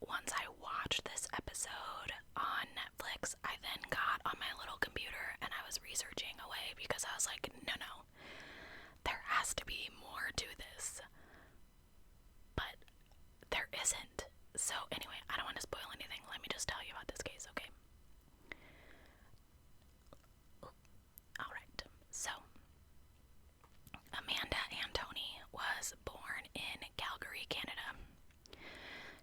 once I watched this episode on Netflix, I then got on my little computer and I was researching away because I was like, no, there has to be more to this. But there isn't. So anyway, I don't want to spoil anything. Let me just tell you about this case, okay? Alright, so Amanda Antony was born in Calgary, Canada.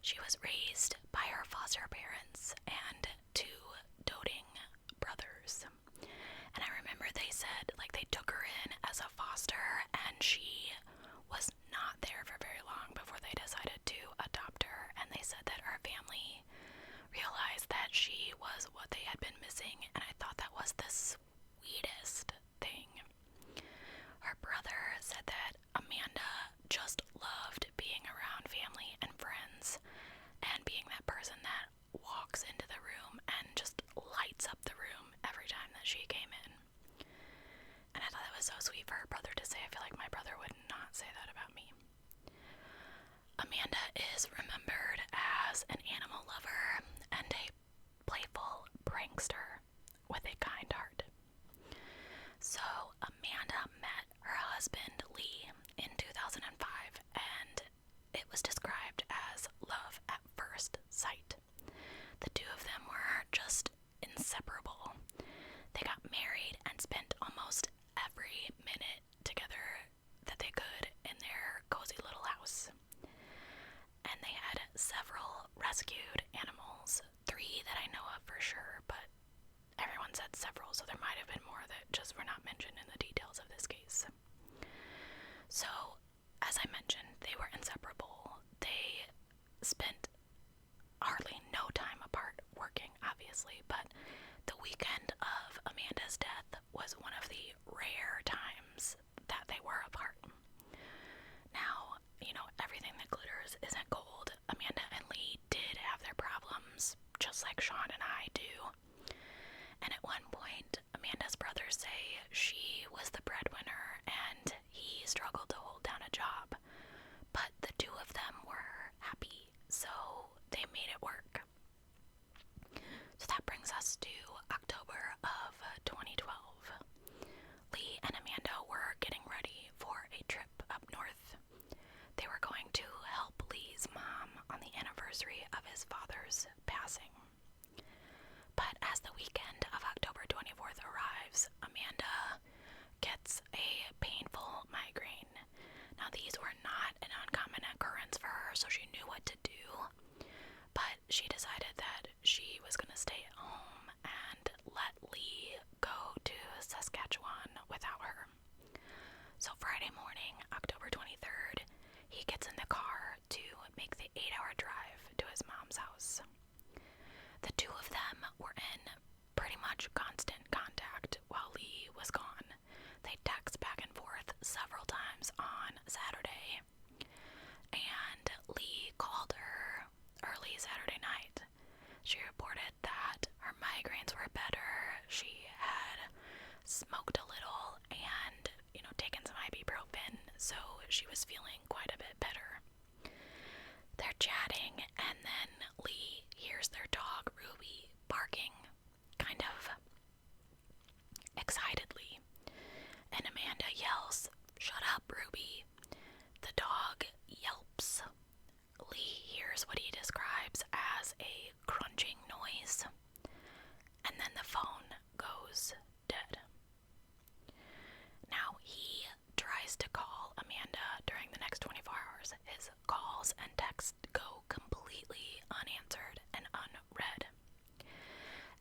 She was raised by her foster parents and two doting brothers. And I remember they said, like, they took her in as a foster, and she was not there for very long before they decided to adopt her. And they said that her family realized that she was what they had been missing, and I thought that was the sweetest thing. Her brother said that Amanda just loved being around family and friends and being that person that walks into the room and just lights up the room every time that she came in. And I thought that was so sweet for her brother to say. I feel like my brother would not say that about me. Amanda is remembered as an animal lover and a playful prankster with a kind heart. So Amanda met her husband Lee in 2005, and it was described as love at first sight. The two of them were just inseparable. They got married and spent almost every minute together that they could in their cozy little house. And they had several rescued animals, 3 that I know of for sure, but everyone said several, so there might have been more that just were not mentioned in the details of this case. So, as I mentioned, they were inseparable. They spent hardly no time apart working, obviously, but the weekend of Amanda's death was one of the rare times that they were apart. Now, everything that glitters isn't gold. Amanda and Lee did have their problems, just like Sean and I do. And at one point, Amanda's brothers say she was the breadwinner and he struggled to hold down a job. But the two of them were happy, so they made it work. So that brings us to October of 2012. Lee and Amanda were getting ready for a trip up north. They were going to help Lee's mom on the anniversary of his father's passing. But as the weekend of October 24th arrives, Amanda gets a painful migraine. Now, these were not an uncommon occurrence for her, so she knew what to do. But she decided that she was going to stay at home and let Lee go to Saskatchewan without her. So Friday morning, October 23rd, he gets in the car to make the 8-hour drive to his mom's house. The two of them were in pretty much constant contact while Lee was gone. They text back and forth several times on Saturday, and Lee called her early Saturday night. She reported that her migraines were better. She had smoked a little and, taken some ibuprofen, so she was feeling quite a bit better. They're chatting, and then Lee hears their dog, Ruby, barking, kind of excitedly. And Amanda yells, "Shut up, Ruby." The dog yelps. Lee hears what he describes as a crunching noise, and then the phone goes dead. Now, he tries to call Amanda during the next 24 hours. His calls and texts go completely unanswered and unread.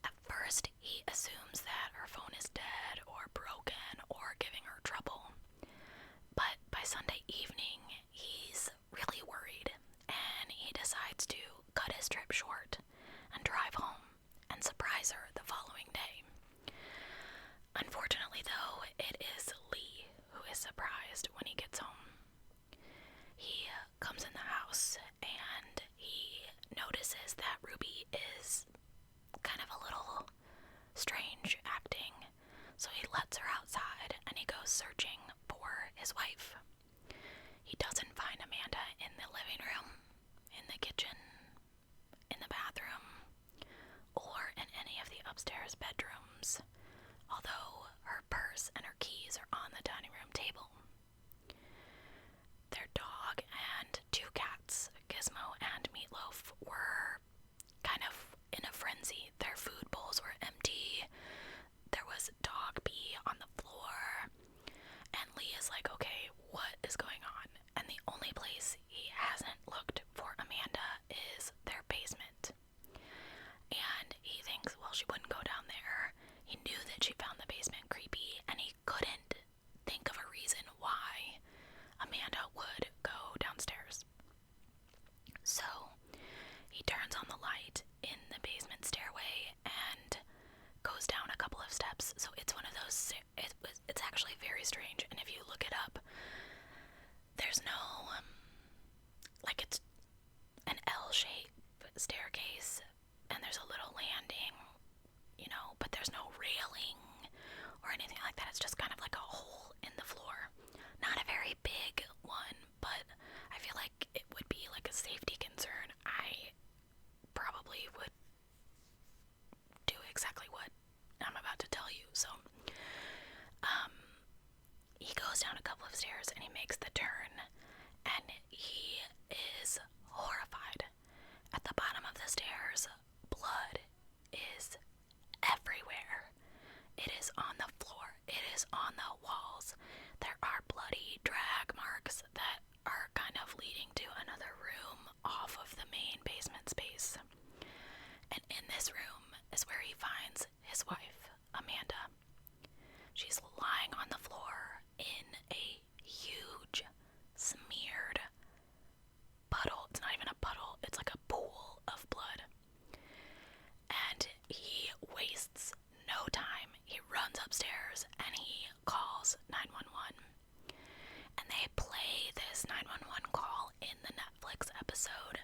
At first, he assumes that her phone is dead or broken or giving her trouble. But by Sunday evening, he's really worried, and he decides to cut his trip short and drive home and surprise her the following day. Unfortunately, though, it is Lee who is surprised when he gets home. He comes in the house and he notices that Ruby is kind of a little strange acting, so he lets her outside and he goes searching for his wife. He doesn't find Amanda in the living room, in the kitchen, upstairs bedrooms, although her purse and her keys are on the dining room table. Their dog and 2 cats, Gizmo and Meatloaf, were kind of in a frenzy. Their food bowls were empty. There was dog pee on the floor. And Lee is like, okay, what is going on? And the only place he hasn't looked for Amanda is their basement. And he thinks, well, she wouldn't go down there. He knew that she found the basement creepy, and he couldn't think of a reason why Amanda would go downstairs. So he turns on the light in the basement stairway and goes down a couple of steps. So it's one of those, it's actually very strange. And if you look it up, there's no, like, it's an L-shaped staircase, and there's a little landing, you know, but there's no railing or anything like that. It's just kind of like a hole in the floor. Not a very big one, but I feel like it would be like a safety concern. I probably would do exactly what I'm about to tell you. So, he goes down a couple of stairs and he makes the turn, and he is horrified. At the bottom of the stairs, blood is everywhere. It is on the floor. It is on the walls. There are bloody drag marks that are kind of leading to another room off of the main basement space. And in this room is where he finds his wife, Amanda. She's lying on the floor in a huge, smeared puddle. It's not even a puddle, it's like a pool of blood. And he wastes no time. He runs upstairs and he calls 911. And they play this 911 call in the Netflix episode.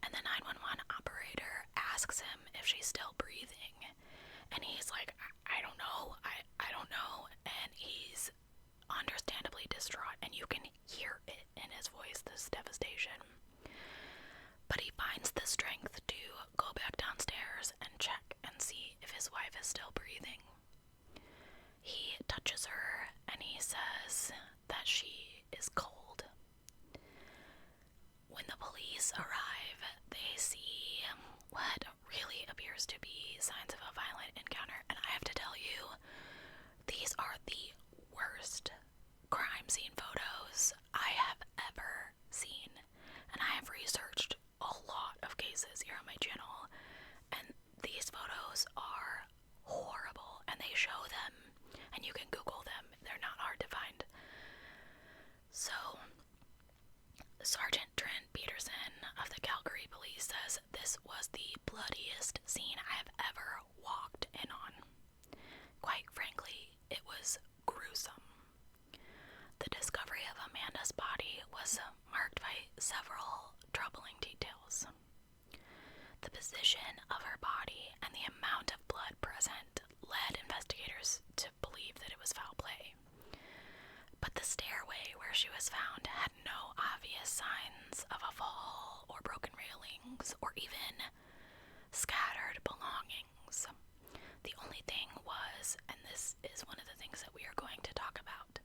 And the 911 operator asks him if she's still breathing. And he's like, I don't know. I don't know. And he's understandably distraught. And you can hear it in his voice, this devastation. But he finds the strength to go back downstairs and check and see if his wife is still breathing. He touches her and he says that she is cold. When the police arrive, they see what really appears to be signs of a violent encounter. And I have to tell you, these are the worst crime scene photos I have ever seen. And I have researched a lot of cases here on my channel, and these photos are horrible, and they show them, and you can Google them. They're not hard to find. So, Sergeant Trent Peterson of the Calgary Police says this was the bloodiest scene I have ever walked in on. Quite frankly, it was gruesome. The discovery of Amanda's body was marked by several troubling details. The position of her body and the amount of blood present led investigators to believe that it was foul play. But the stairway where she was found had no obvious signs of a fall or broken railings or even scattered belongings. The only thing was, and this is one of the things that we are going to talk about,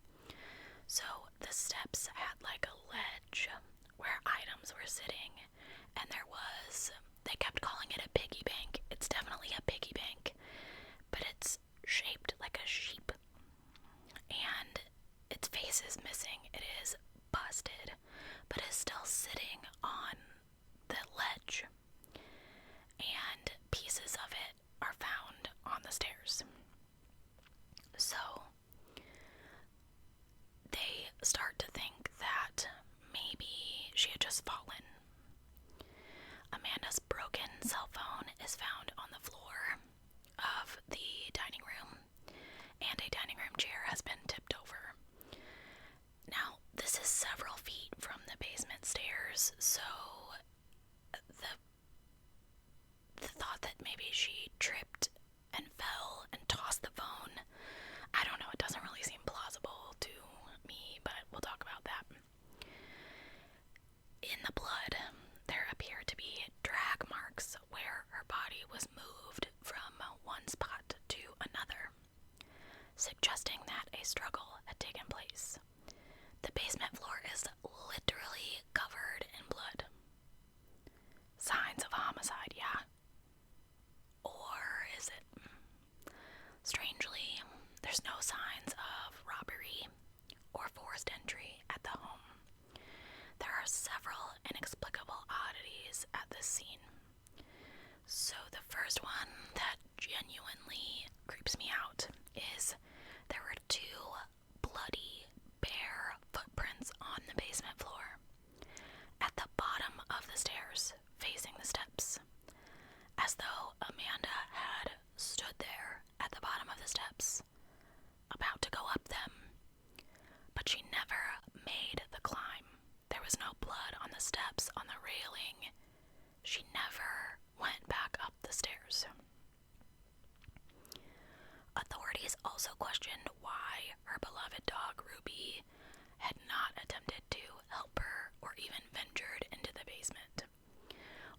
so the steps had like a ledge where items were sitting, and they kept calling it a piggy bank. It's definitely a piggy bank, but it's shaped like a sheep, and its face is missing. It is busted, but is still sitting on the ledge, and pieces of it are found on the stairs. So they start to think that maybe she had just fallen. Amanda's broken cell phone is found on the floor of the dining room, and a dining room chair has been tipped over. Now, this is several feet from the basement stairs, so the thought that maybe she tripped and fell and tossed the phone, I don't know, it doesn't really seem plausible to me, but we'll talk about that. In the blood, there appear to be drag marks where her body was entry at the home. There are several inexplicable oddities at this scene. So the first one that genuinely creeps me out is there were 2 bloody, bare footprints on the basement floor at the bottom of the stairs, facing the steps, as though Amanda had stood there at the bottom of the steps, about to go up them, but she never made the climb. There was no blood on the steps, on the railing. She never went back up the stairs. Authorities also questioned why her beloved dog Ruby had not attempted to help her or even ventured into the basement.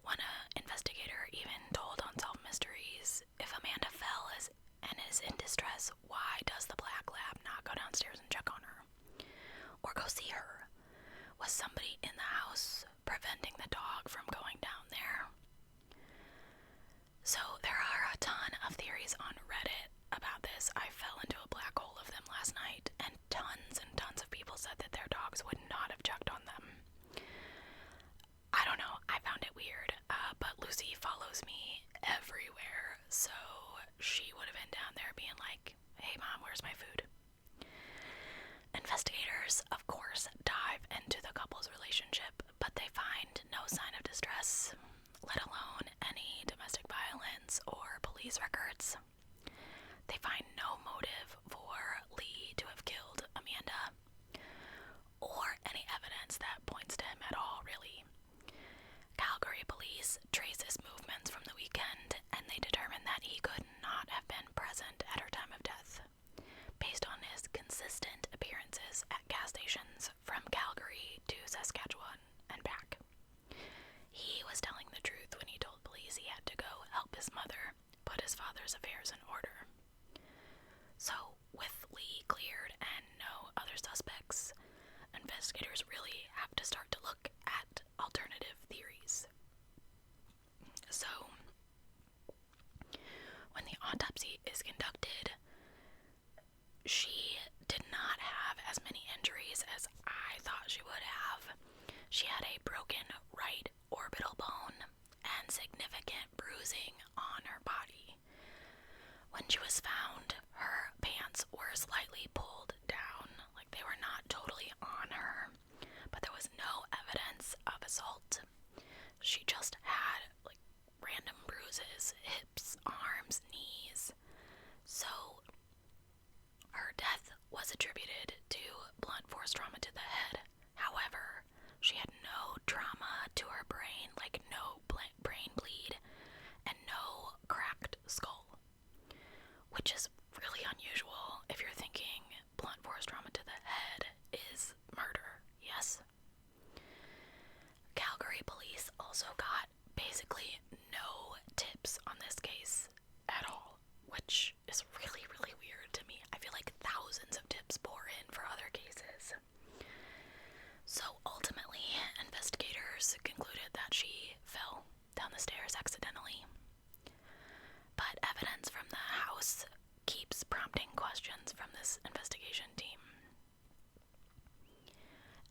One investigator even told Unsolved Mysteries, if Amanda fell and is in distress, why does the black lab not go downstairs and check on her? Or go see her? Was somebody in the house preventing the dog from going down there? So there are a ton of theories on Reddit about this. I fell into a black hole of them last night, and tons of people said that their dogs would not have checked on them. I don't know, I found it weird, but Lucy follows me everywhere, so she would have been down there being like, hey mom, where's my food? Investigators, of course, dive into the couple's relationship, but they find no sign of distress, let alone any domestic violence or police records. They find no motive for Lee to have killed Amanda, or any evidence that points to him at all, really. Calgary police trace his movements from the weekend, and they determine that he could not have been present at her time of death, based on his consistent appearances at gas stations from Calgary to Saskatchewan and back. He was telling the truth when he told police he had to go help his mother put his father's affairs in order. So, with Lee cleared and no other suspects, investigators really have to start to look at alternative theories. So, when the autopsy is conducted, she did not have as many injuries as I thought she would have. She had a broken right orbital bone and significant bruising on her body. When she was found, her pants were slightly pulled down, like they were not totally on her, but there was no evidence of assault. She just had like random bruises, hips, arms, knees. So her death was attributed to blunt force trauma to the head. However, she had no trauma to her brain, like no brain bleed and no cracked skull, which is really unusual if you're thinking blunt force trauma to the head is murder, yes? Calgary police also got basically no tips on this case at all, which is really, really weird to me. I feel like thousands of tips pour in for other cases. So ultimately, investigators concluded that she fell down the stairs accidentally. But evidence from the house keeps prompting questions from this investigation team.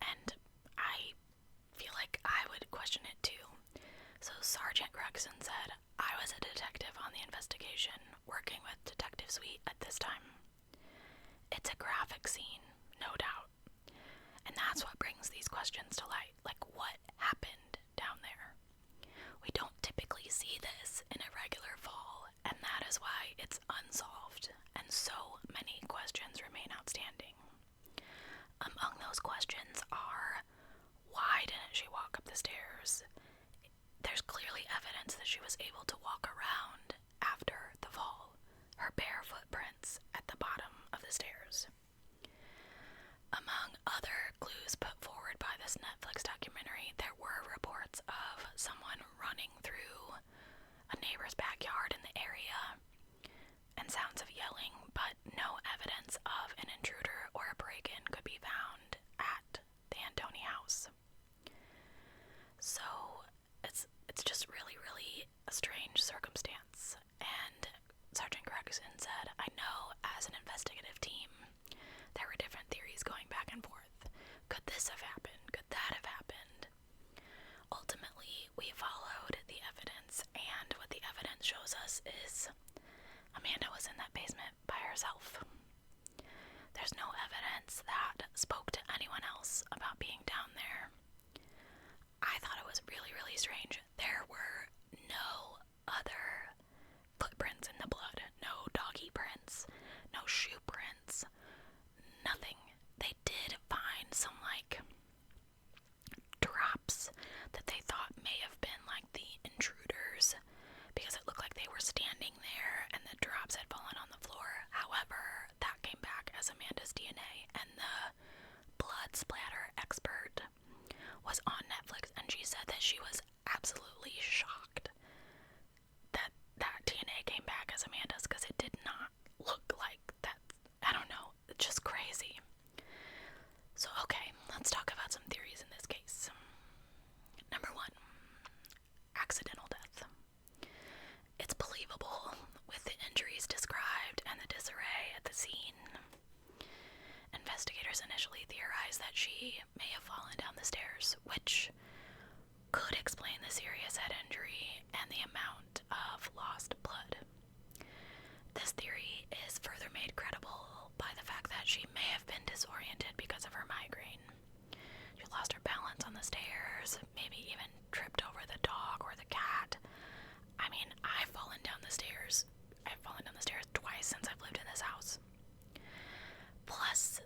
And I feel like I would question it too. So Sergeant Gregson said, I was a detective on the investigation, working with Detective Suite at this time. It's a graphic scene, no doubt. And that's what brings these questions to light, like what happened down there. We don't typically see this in a regular fall, and that is why it's unsolved, and so many questions remain outstanding. Among those questions are, why didn't she walk up the stairs? There's clearly evidence that she was able to walk around after the fall, her bare footprints at the bottom of the stairs. Among other clues put forward by this Netflix documentary, there were reports of someone running through a neighbor's backyard in the area and sounds of yelling, but no evidence of an intruder or a break-in could be found at the Antony house. So it's just really, really a strange circumstance. And Sergeant Gregson said, I know as an investigative team, there were different theories going back and forth. this have happened? Could that have happened? Ultimately, we followed the evidence, and what the evidence shows us is Amanda was in that basement by herself. There's no evidence that spoke to anyone else about being down there. I thought it was really, really strange. There were no other footprints in the blood, no doggy prints, no shoe prints, nothing. They did find some, drops that they thought may have been, the intruders, because it looked like they were standing there and the drops had fallen on the floor. However, that came back as Amanda's DNA, and the blood splatter expert was on Netflix, and she said that she was absolutely shocked that that DNA came back as Amanda's, because it did not look like that. I don't know, it's just crazy. So, okay, let's talk about some theories in this case. Number 1, accidental death. It's believable with the injuries described and the disarray at the scene. Investigators initially theorized that she may have fallen down the stairs, which could explain the serious head injury and the amount of lost blood. This theory is further made credible by the fact that she may have been disoriented because of her migraine. She lost her balance on the stairs, maybe even tripped over the dog or the cat. I mean, I've fallen down the stairs. I've fallen down the stairs twice since I've lived in this house. Plus,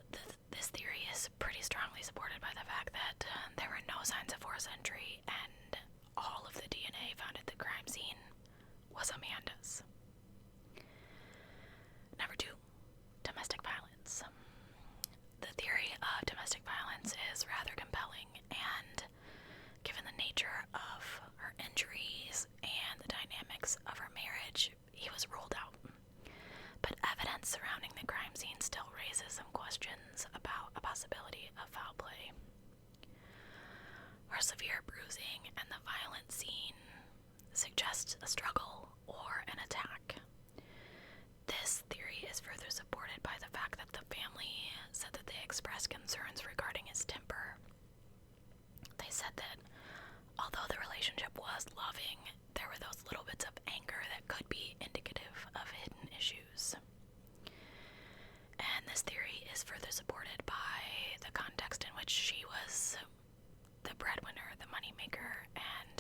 this theory is pretty strongly supported by the fact that there were no signs of forced entry, and all of the DNA found at the crime scene was Amanda's. Number 2, domestic violence. The theory of domestic violence is rather compelling, and given the nature of her injuries and the dynamics of her marriage, he was ruled out. But evidence surrounding the crime scene still raises some questions about a possibility of foul play. Her severe bruising and the violent scene suggest a struggle or an attack. This theory is further supported by the fact that the family said that they expressed concerns regarding his temper. They said that although the relationship was loving, there were those little bits of anger that could be indicative of hidden issues. And this theory is further supported by the context in which she was the breadwinner, the moneymaker, and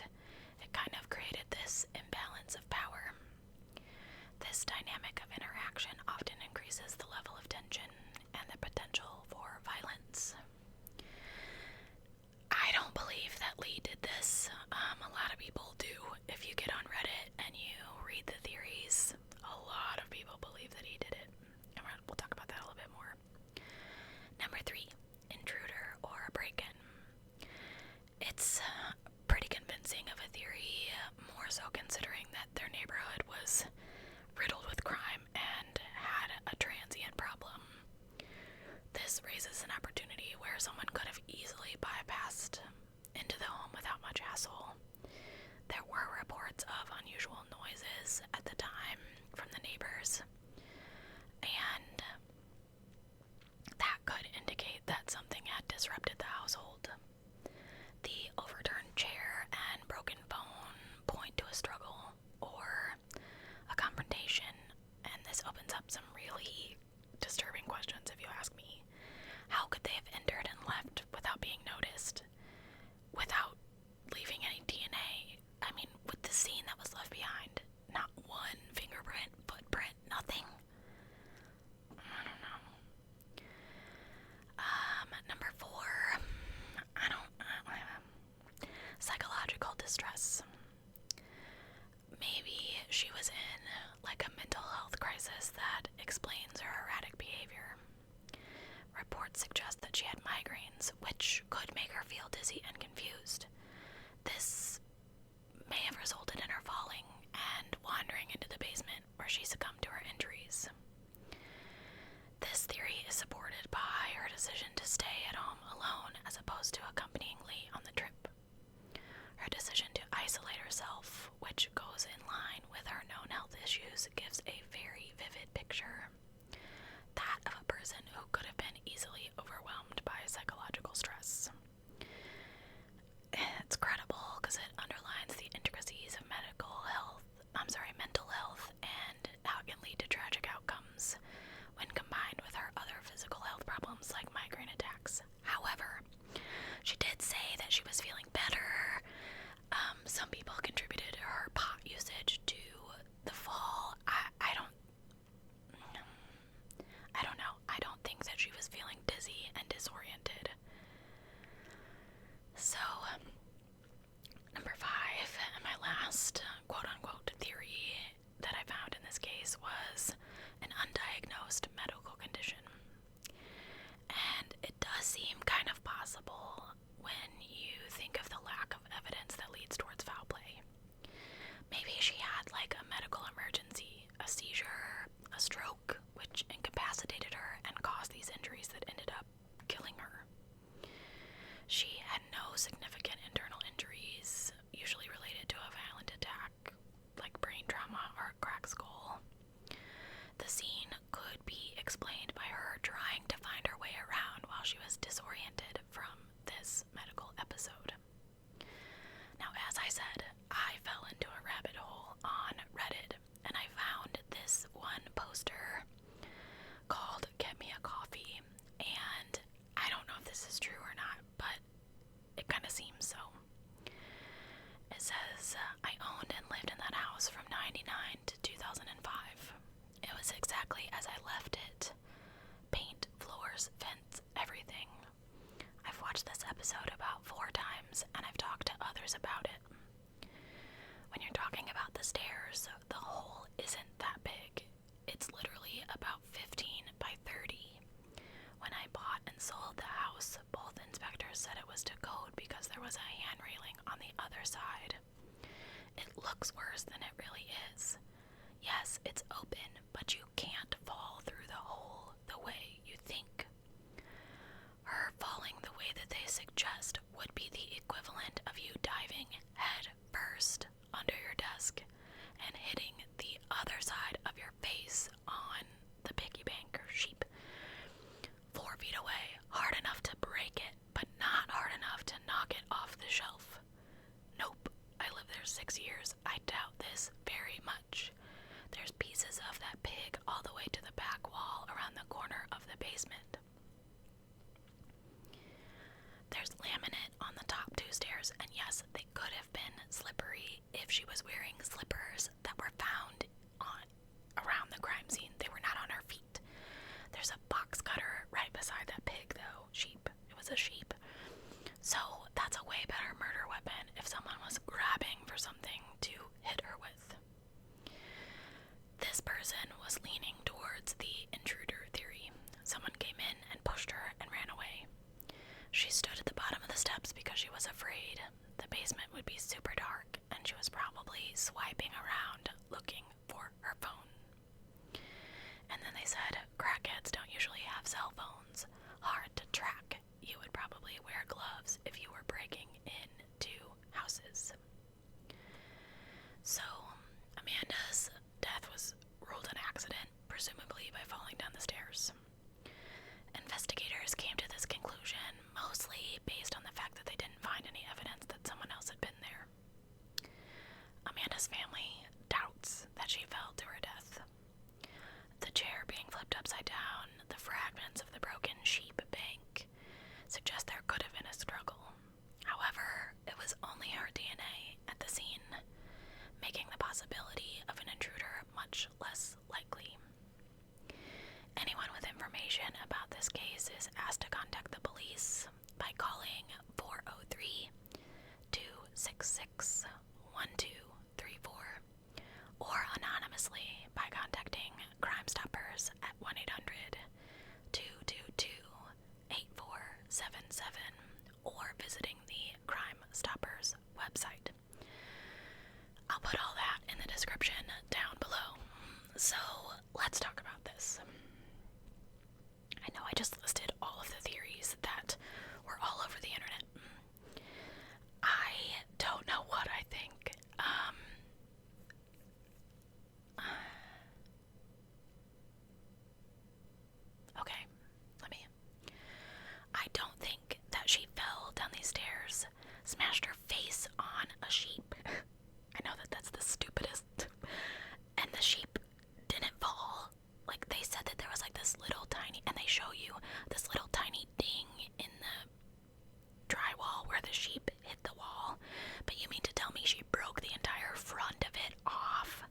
it kind of created this imbalance of power. This dynamic of interaction often increases the level of tension and the potential for violence. I don't believe that Lee did this. A lot of people do. If you get on Reddit and you read the theories, a lot of people believe that he did it. And we'll talk about that a little bit more. Number 3, intruder or break-in. It's pretty convincing of a theory, more so considering that their neighborhood was riddled with crime and had a transient problem. This raises an opportunity where someone could have easily bypassed into the home without much hassle. There were reports of unusual noises at the time from the neighbors, and that could indicate that something had disrupted the household. The overturned chair and broken phone point to a struggle or a confrontation, and this opens up some really disturbing questions if you ask me. How could they have entered and left without being noticed? Without leaving any DNA? I mean, with the scene that was left behind, not one fingerprint, footprint, nothing? I don't know. Number 4, psychological distress. Maybe she was in a mental health crisis that explains her erratic behavior. Reports suggest that she had migraines, which could make her feel dizzy and confused. This may have resulted in her falling and wandering into the basement where she succumbed to her injuries. This theory is supported by her decision to stay at home alone as opposed to accompanying Lee on the trip. Her decision to isolate herself, which goes in line with her known health issues, gives a very vivid picture. That of a person who could have been easily overwhelmed by psychological stress. significant internal injuries, usually related to a violent attack, like brain trauma or a cracked skull. The scene could be explained by her trying to find her way around while she was disoriented from this medical episode. Now, as I said, I fell into a rabbit hole on Reddit, and I found this one poster called Get Me a Coffee, and I don't know if this is true or not, but it kind of seems so. It says, I owned and lived in that house from 99 to 2005. It was exactly as I left it. Paint, floors, fence, everything. I've watched this episode about 4 times, and I've talked to others about it. When you're talking about the stairs, the hole isn't that big. It's literally about 15 by 30. When I bought and sold the house, both inspectors said it was to code because there was a hand railing on the other side. It looks worse than it really is. Yes, it's open, but you can't fall through the hole the way you think. Her falling the way that they suggest would be the equivalent of you diving head first under your desk and hitting the other side of your face on the piggy bank or sheep 4 feet away, hard enough to break it, but not hard enough to knock it off the shelf. Nope, I lived there 6 years. I doubt this very much. There's pieces of that pig all the way to the back wall around the corner of the basement. There's laminate on the top 2 stairs, and yes, they could have been slippery if she was wearing slippers that were found around the crime scene. They were not on her feet. There's a box cutter right beside that pig, though. Sheep. It was a sheep. So that's a way better murder weapon if someone was grabbing for something to hit her with. This person was leaning towards the intruder theory. Someone came in and pushed her and ran away. She stood at the bottom of the steps because she was afraid the basement would be super dark, and she was probably swiping around looking for her phone. And then they said, crackheads don't usually have cell phones. Hard to track. You would probably wear gloves if you were breaking into houses. So, Amanda's death was ruled an accident, presumably by falling down the stairs. Investigators came to this conclusion mostly based on the fact that they didn't find any evidence that someone else had been there. Amanda's family doubts that she fell to her death. The chair being flipped upside down, the fragments of the broken sheep bank suggest there could have been a struggle. However, it was only her DNA at the scene, making the possibility of an intruder much less likely. Anyone with information about this case is asked to contact the police by calling 403-266-1234 or anonymously by contacting Crime Stoppers at 1-800-222-8477 or visiting the Crime Stoppers website. I'll put all that in the description down below. So let's talk about this. I know I just listed all of the theories that were all over the internet. I don't know what I think. Okay, I don't think that she fell down these stairs, smashed her face on a sheep. I know that that's the stupidest. And the sheep didn't fall. Like, they said that there was like this little tiny, and they show you this little tiny ding in the drywall where the sheep hit the wall. But you mean to tell me she broke the entire front of it off?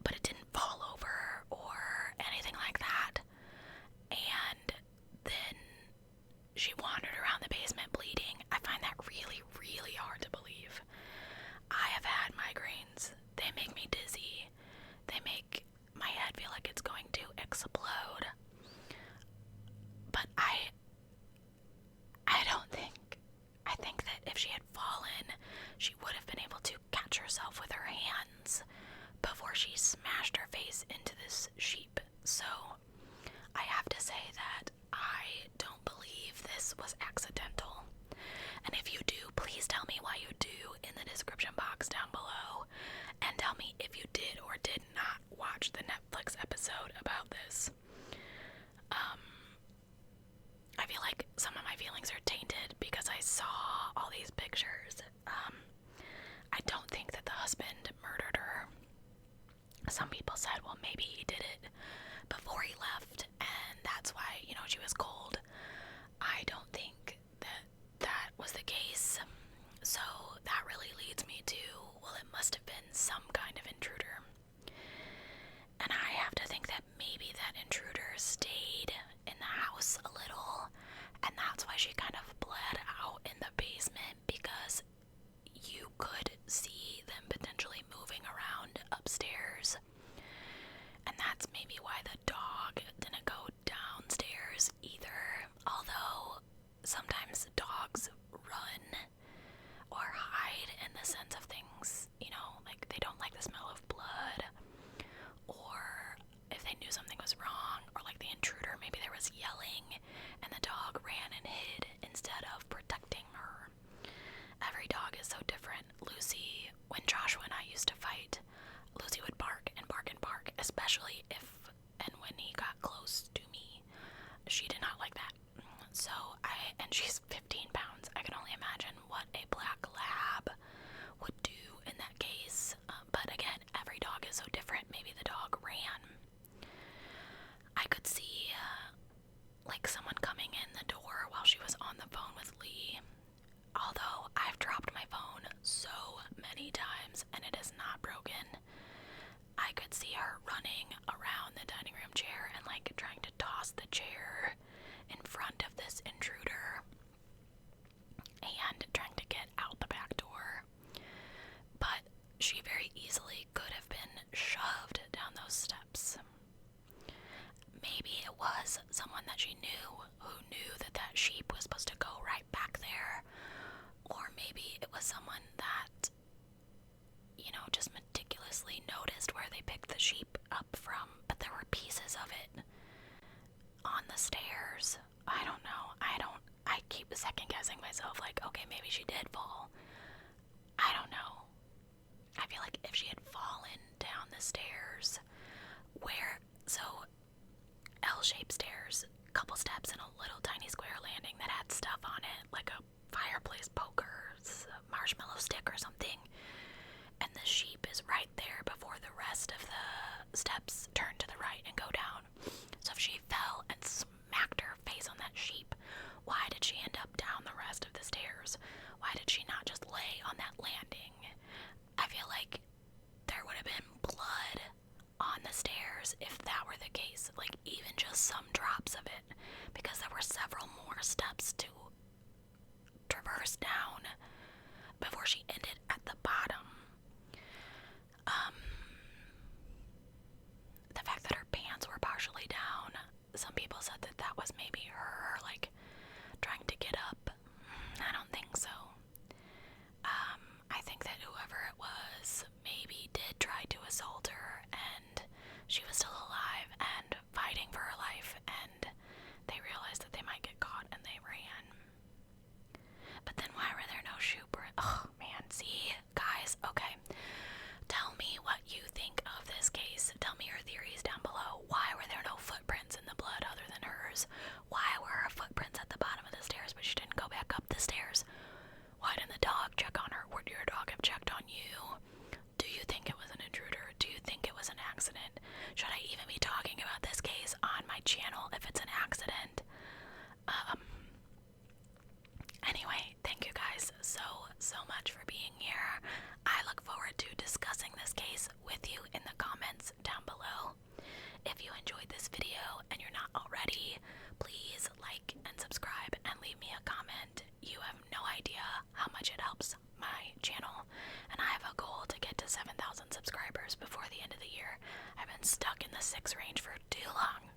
But it didn't fall over or anything like that. And then she wandered around the basement bleeding. I find that really, really hard to believe. I have had migraines. They make me dizzy. They make my head feel like it's going to explode. But I don't think. I think that if she had fallen, she would have been able to catch herself with her hands before she smashed her face into this sheep. So I have to say that I don't believe this was accidental. And if you do, please tell me why you do in the description box down below. And tell me if you did or did not watch the Netflix episode about this. I feel like some of my feelings are tainted because I saw all these pictures. I don't think that the husband murdered her. Some people said, well, maybe he did it before he left, and that's why, she was cold. I don't think that was the case. So that really leads me to, well, it must have been some kind of intruder. And I have to think that maybe that intruder stayed in the house a little, and that's why she kind of bled out in the basement, because you could see them potentially moving around upstairs. And that's maybe why the dog didn't go downstairs either. Although sometimes dogs run or hide in the sense of things, like they don't like the smell of blood, or if they knew something was wrong, or like the intruder, maybe there was yelling and the dog ran and hid instead of protecting her. Every dog is so different. Lucy, when Joshua and I used to fight, Lucy would bark and bark and bark, especially if and when he got close to me. She did not like that. So and she's 15 pounds. I can only imagine what a black lab would do in that case. But again, every dog is so different. Maybe the dog ran. I could see like someone coming in the door while she was on the phone with Lee. Although I've dropped my phone so many times and it is not broken. I could see her running around the dining room chair and like trying to toss the chair in front of this intruder and trying to get out the back door. But she very easily could have been shoved down those steps. Maybe it was someone that she knew who knew that that sheep was supposed to go right back there. Or maybe it was someone that, just meticulously noticed where they picked the sheep up from, but there were pieces of it on the stairs. I don't know. I keep second guessing myself, like, okay, maybe she did fall. I don't know. I feel like if she had fallen down the stairs, so L-shaped stairs, couple steps and a little tiny square landing that had stuff on it, like a fireplace poker, marshmallow stick or something, and the sheep is right there before the rest of the steps turn to the right and go down. So if she fell and smacked her face on that sheep, why did she end up down the rest of the stairs? Why did she not just lay on that landing? I feel like there would have been blood on the stairs if that were the case, like even just some drops of it, because there were several more steps to traverse down before she ended at the bottom. The fact that her pants were partially down, some people said that that was maybe her, like, trying to get up. I don't think so. I think that whoever it was maybe did try to assault her, and she was still alive and fighting for her life, and they realized that they might get caught and they ran. But then why were there no shoe prints? Oh man, see, guys, okay. Tell me what you think of this case. Tell me your theories down below. Why were there no footprints in the blood other than hers? Why were her footprints at the bottom of the stairs, but she didn't go back up the stairs? Why didn't the dog check on her? Would your dog have checked on you? Do you think it was an intruder? Do you think it was an accident? Should I even be talking about this case on my channel if it's an accident? Anyway, thank you guys so much for being here. I look forward to discussing this case with you in the comments down below. If you enjoyed this video and you're not already, please like and subscribe and leave me a comment. You have no idea how much it helps my channel, and I have a goal to get to 7,000 subscribers before the end of the year. I've been stuck in the 6 range for too long.